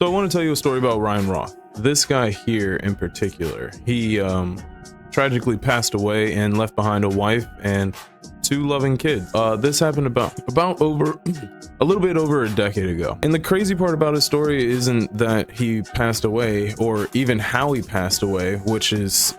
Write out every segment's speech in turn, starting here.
So I want to tell you a story about Ryan Roth. This guy here in particular, he tragically passed away and left behind a wife and 2 loving kids. This happened about over a little bit over a decade ago. And the crazy part about his story isn't that he passed away or even how he passed away, which is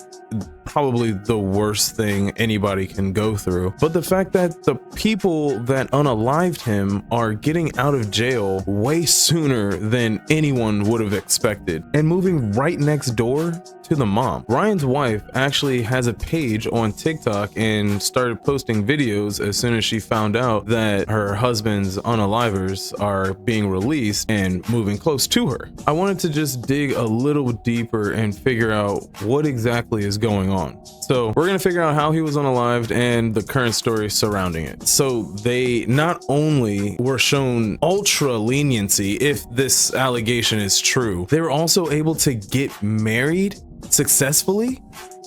probably the worst thing anybody can go through, but the fact that the people that unalived him are getting out of jail way sooner than anyone would have expected and moving right next door to the mom. Ryan's wife actually has a page on TikTok and started posting videos as soon as she found out that her husband's unalivers are being released and moving close to her. I wanted to just dig a little deeper and figure out what exactly is going on. So we're gonna figure out how he was unalived and the current story surrounding it. So they not only were shown ultra leniency if this allegation is true, they were also able to get married successfully.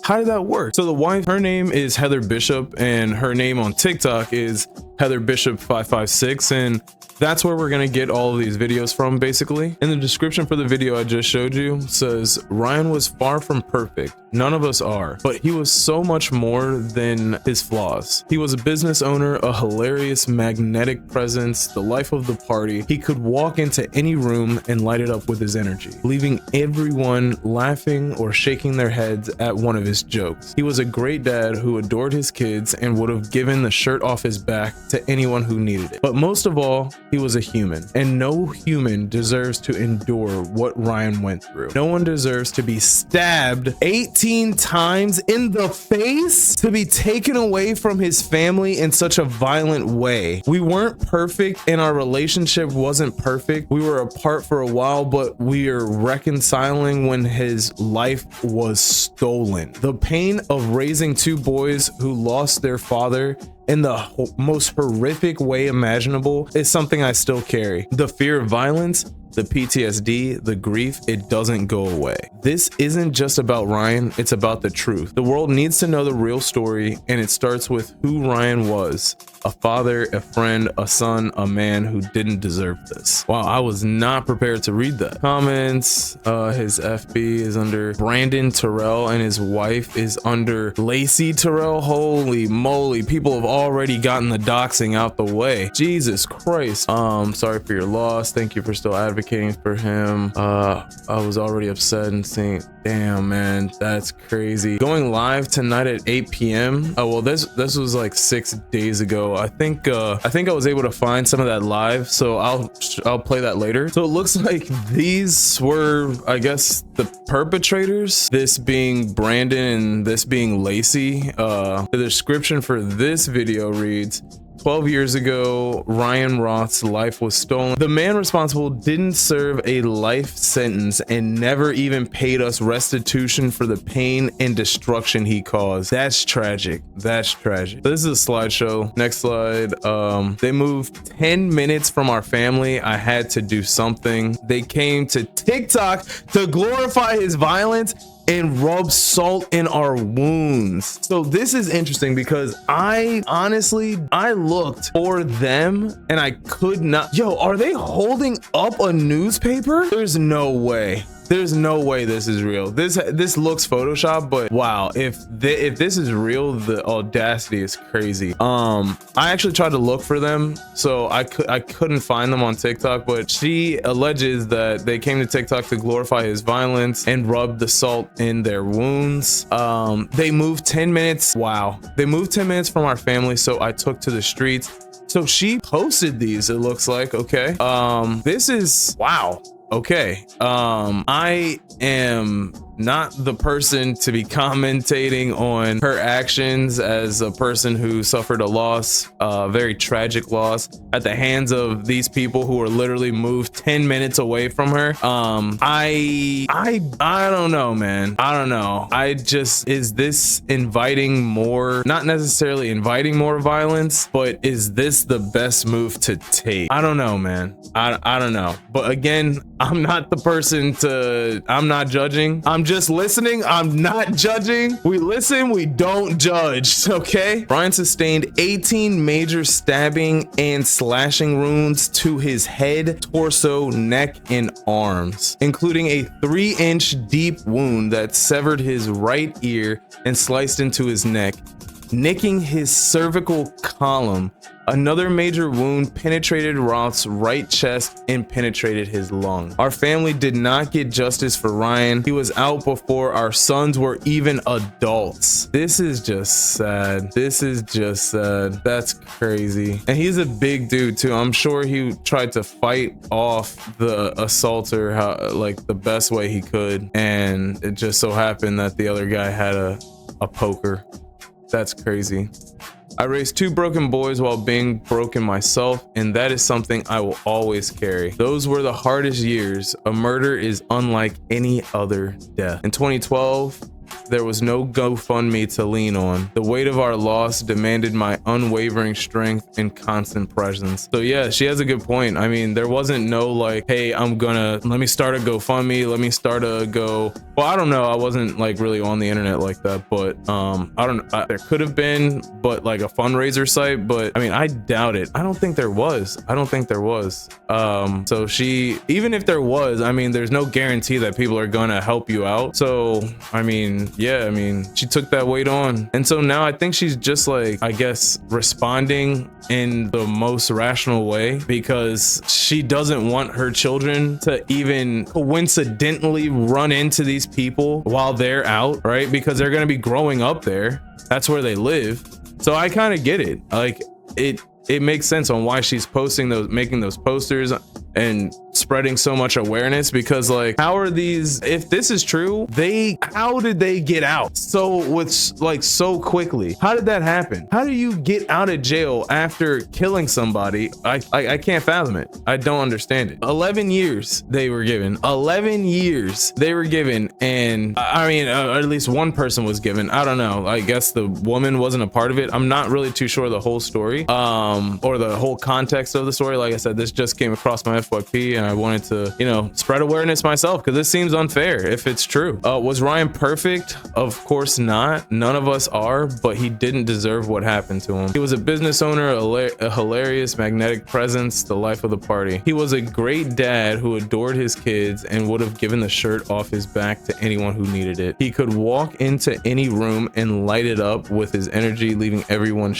How did that work? So the wife, her name is Heather Bishop and her name on TikTok is Heather Bishop 556, and that's where we're gonna get all of these videos from. Basically, in the description for the video I just showed you says Ryan was far from perfect. None of us are, but he was so much more than his flaws. He was a business owner, a hilarious, magnetic presence, the life of the party. He could walk into any room and light it up with his energy, leaving everyone laughing or shaking their heads at one of his jokes. He was a great dad who adored his kids and would have given the shirt off his back to anyone who needed it. But most of all, he was a human, and no human deserves to endure what Ryan went through. No one deserves to be stabbed 18 times in the face, to be taken away from his family in such a violent way. We weren't perfect and our relationship wasn't perfect. We were apart for a while, but we are reconciling when his life was stolen. The pain of raising 2 boys who lost their father in the most horrific way imaginable is something I still carry. The fear of violence, the PTSD, the grief, it doesn't go away. This isn't just about Ryan, it's about the truth. The world needs to know the real story, and it starts with who Ryan was. A father, a friend, a son, a man who didn't deserve this. Wow, I was not prepared to read that. Comments, his FB is under Brandon Terrell and his wife is under Lacey Terrell. Holy moly, people have already gotten the doxing out the way. Jesus Christ. Sorry for your loss. Thank you for still advocating for him. I was already upset and saying, damn man, that's crazy. Going live tonight at 8 p.m. Oh well, this was like 6 days ago. I think I was able to find some of that live, so I'll play that later. So it looks like these were, I guess, the perpetrators, this being Brandon and this being Lacey. The description for this video reads, 12 years ago, Ryan Roth's life was stolen. The man responsible didn't serve a life sentence and never even paid us restitution for the pain and destruction he caused. That's tragic. That's tragic. This is a slideshow. Next slide. They moved 10 minutes from our family. I had to do something. They came to TikTok to glorify his violence and rub salt in our wounds. So this is interesting because I looked for them and I could not. Yo, are they holding up a newspaper? There's no way. There's no way this is real. This looks Photoshop, but wow, if this is real, the audacity is crazy. I actually tried to look for them, so I couldn't find them on TikTok, but she alleges that they came to TikTok to glorify his violence and rub the salt in their wounds. They moved 10 minutes. Wow. They moved 10 minutes from our family, so I took to the streets. So she posted these, it looks like. Okay. This is, wow. Okay, I am not the person to be commentating on her actions as a person who suffered a loss, a very tragic loss at the hands of these people who were literally moved 10 minutes away from her. I don't know, man. I don't know. Is this inviting more, not necessarily inviting more violence, but is this the best move to take? I don't know, man. I don't know. But again, I'm not the person I'm not judging. I'm just listening. I'm not judging. We listen, we don't judge, okay? Ryan sustained 18 major stabbing and slashing wounds to his head, torso, neck, and arms, including a 3-inch deep wound that severed his right ear and sliced into his neck, nicking his cervical column. Another major wound penetrated Roth's right chest and penetrated his lung. Our family did not get justice for Ryan. He was out before our sons were even adults. This is just sad. This is just sad. That's crazy. And he's a big dude too. I'm sure he tried to fight off the assaulter like the best way he could. And it just so happened that the other guy had a poker. That's crazy. I raised 2 broken boys while being broken myself, and that is something I will always carry. Those were the hardest years. A murder is unlike any other death. In 2012, there was no GoFundMe to lean on. The weight of our loss demanded my unwavering strength and constant presence. So yeah, she has a good point. I mean, there wasn't no like, hey, let me start a GoFundMe, let me start a well, I don't know. I wasn't like really on the internet like that, but I don't know. There could have been, but like a fundraiser site, but I mean, I doubt it. I don't think there was. So even if there was, I mean, there's no guarantee that people are gonna help you out. So, I mean, yeah, I mean, she took that weight on. And so now I think she's just like, I guess, responding in the most rational way because she doesn't want her children to even coincidentally run into these people while they're out, right? Because they're going to be growing up there. That's where they live. So I kind of get it. Like it makes sense on why she's making those posters and spreading so much awareness, because like, how are these, if this is true, how did they get out so quickly? How did that happen? How do you get out of jail after killing somebody? I can't fathom it. I don't understand it. 11 years they were given. 11 years they were given, and I mean, at least one person was given. I don't know. I guess the woman wasn't a part of it. I'm not really too sure the whole story, or the whole context of the story. Like I said, this just came across my FYP, and I wanted to, spread awareness myself because this seems unfair if it's true. Was Ryan perfect? Of course not. None of us are, but he didn't deserve what happened to him. He was a business owner, a hilarious, magnetic presence, the life of the party. He was a great dad who adored his kids and would have given the shirt off his back to anyone who needed it. He could walk into any room and light it up with his energy, leaving everyone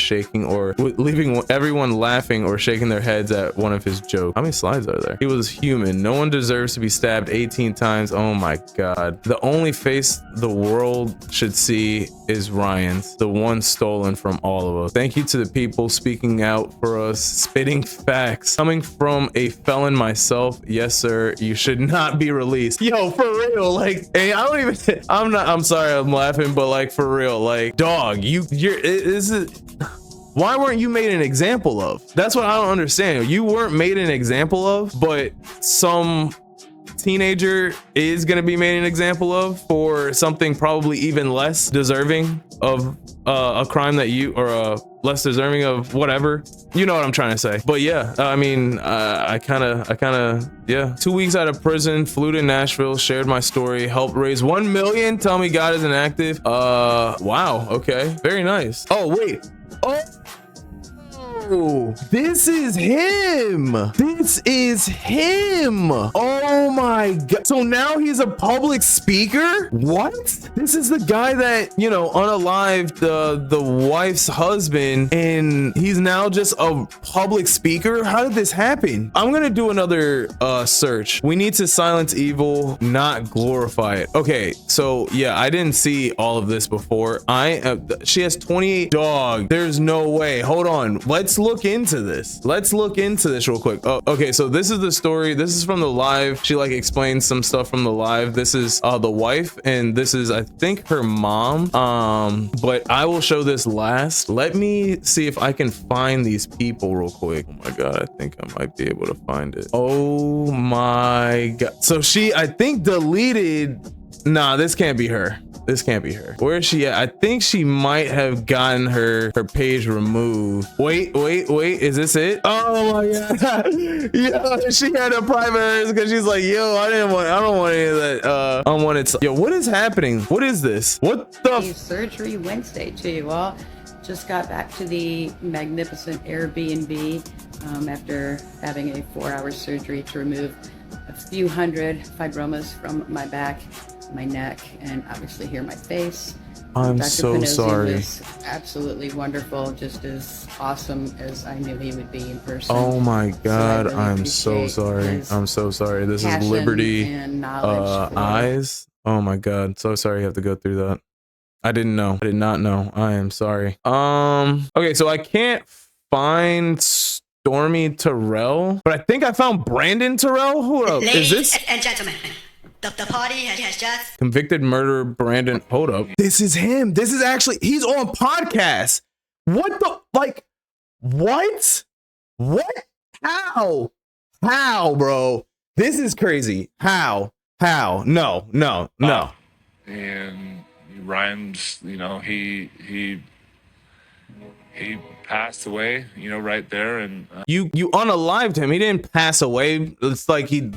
laughing or shaking their heads at one of his jokes. How many slides are there? He was human. No one deserves to be stabbed 18 times. Oh my God. The only face the world should see is Ryan's, the one stolen from all of us. Thank you to the people speaking out for us, spitting facts. Coming from a felon myself, yes sir, you should not be released. Yo, for real, like, hey, I'm sorry I'm laughing, but like, for real, like, dog, why weren't you made an example of? That's what I don't understand. You weren't made an example of, but some teenager is going to be made an example of for something probably even less deserving of a crime that less deserving of whatever. You know what I'm trying to say. But yeah, I mean, I kind of, yeah. 2 weeks out of prison, flew to Nashville, shared my story, helped raise 1 million. Tell me God isn't active. Wow. Okay. Very nice. Oh, wait. Oh, this is him. Oh my God. So now he's a public speaker? What? This is the guy that, unalived the wife's husband, and he's now just a public speaker? How did this happen? I'm gonna do another search. We need to silence evil, not glorify it. Okay, so yeah, I didn't see all of this before. She has 28 dog. There's no way. Hold on. Let's look into this. Real quick. Oh, okay, so this is the story. This is from the live. She like explains some stuff from the live. This is the wife, and this is, I think, her mom. But I will show this last. Let me see if I can find these people real quick. Oh my God, I think I might be able to find it. Oh my God. So she, I think, deleted. Nah, this can't be her. This can't be her. Where is she at? I think she might have gotten her page removed. Wait. Is this it? Oh my God. Yo, she had a private hers because she's like, yo, I don't want any of that. Unwanted. Yo, what is happening? What is this? What the? Surgery Wednesday to you all. Just got back to the magnificent Airbnb after having a 4-hour surgery to remove a few hundred fibromas from my back, my neck, and obviously here my face. I'm Dr. so Panozzi sorry. was absolutely wonderful, just as awesome as I knew he would be in person. Oh my God, So I really I'm so appreciate sorry. his I'm so sorry. This is passion Liberty and knowledge for Eyes. Oh my God, so sorry you have to go through that. I didn't know. I did not know. I am sorry. Okay, so I can't find Stormy Terrell, but I think I found Brandon Terrell. Who up? Is this? And gentlemen, the party has just Convicted murderer Brandon. Hold up. This is him. This is actually, he's on podcast. What the, like, what? How, bro? This is crazy. How? No. And Ryan's, you know, he passed away, you know, right there. And You unalived him. He didn't pass away. It's like he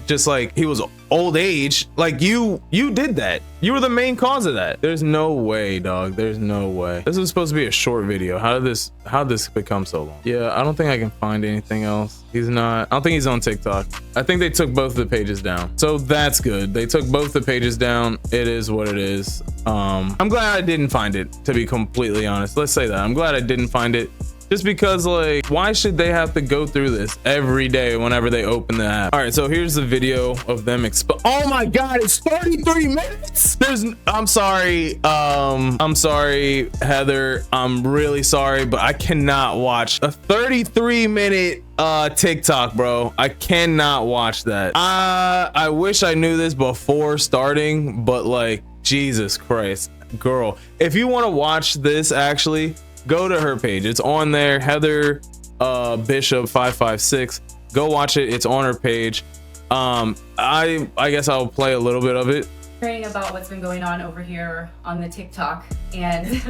was old age. Like you did that. You were the main cause of that. There's no way, dog. There's no way. This was supposed to be a short video. How did this become so long? Yeah, I don't think I can find anything else. He's not. I don't think he's on TikTok. I think they took both the pages down. So that's good. They took both the pages down. It is what it is. I'm glad I didn't find it, to be completely honest. Let's say that. I'm glad I didn't find it. Just because, like, why should they have to go through this every day whenever they open the app? All right, so here's the video of them oh my God, it's 33 minutes. I'm sorry, Heather. I'm really sorry, but I cannot watch a 33-minute TikTok, bro. I cannot watch that. I wish I knew this before starting, but like, Jesus Christ, girl, if you want to watch this, actually go to her page. It's on there, Heather Bishop 556. Go watch it. It's on her page. I guess I'll play a little bit of it. Hearing about what's been going on over here on the TikTok, and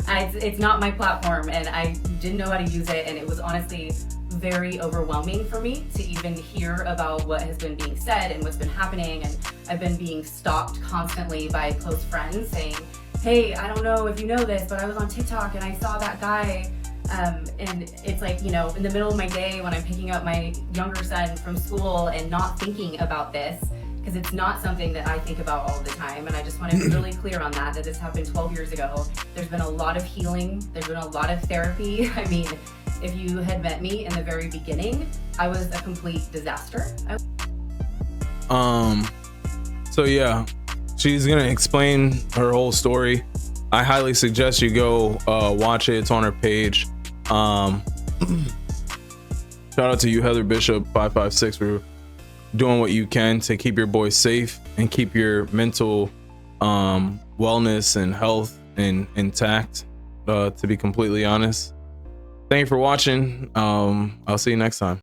it's not my platform, and I didn't know how to use it, and it was honestly very overwhelming for me to even hear about what has been being said and what's been happening. And I've been being stopped constantly by close friends saying, hey, I don't know if you know this, but I was on TikTok and I saw that guy. And it's like, you know, in the middle of my day when I'm picking up my younger son from school and not thinking about this, because it's not something that I think about all the time. And I just want to be really clear on that this happened 12 years ago. There's been a lot of healing. There's been a lot of therapy. I mean, if you had met me in the very beginning, I was a complete disaster. So yeah, she's gonna explain her whole story. I highly suggest you go watch it. It's on her page. Shout out to you, Heather Bishop 556, for doing what you can to keep your boys safe and keep your mental wellness and health intact, to be completely honest. Thank you for watching. I'll see you next time.